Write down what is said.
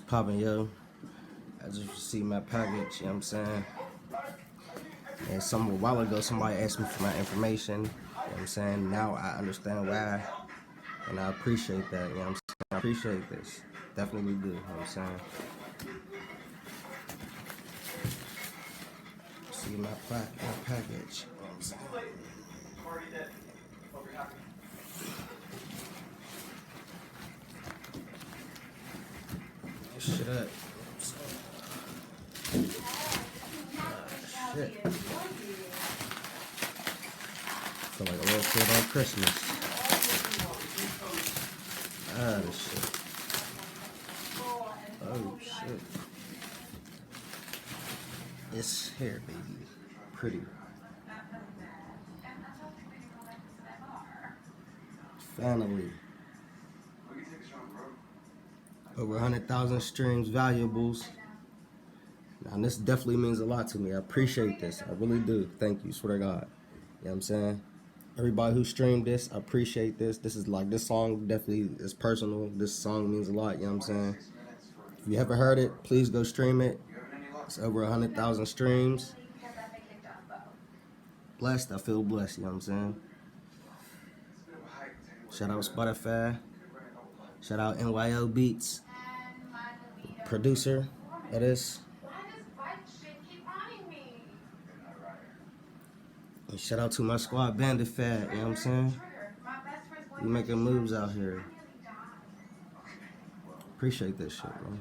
What's poppin', yo? I just received my package, you know what I'm saying? And a while ago, somebody asked me for my information, you know what I'm saying? Now I understand why, and I appreciate that, you know what I'm saying? I appreciate this. Definitely do, you know what I'm saying? See my package, you know what I'm saying? Shit up. Shit. Feel like a little kid on Christmas. This shit. Oh shit. It's here, baby. Pretty. Finally. Over 100,000 streams, valuables. Now, this definitely means a lot to me. I appreciate this. I really do. Thank you. Swear to God. You know what I'm saying? Everybody who streamed this, I appreciate this. This song definitely is personal. This song means a lot. You know what I'm saying? If you haven't heard it, please go stream it. It's over 100,000 streams. Blessed. I feel blessed. You know what I'm saying? Shout out Spotify. Shout out NYO Beats. Producer. That is. And shout out to my squad, Banditfide, you know what I'm saying? We making moves out here. Appreciate this shit, man.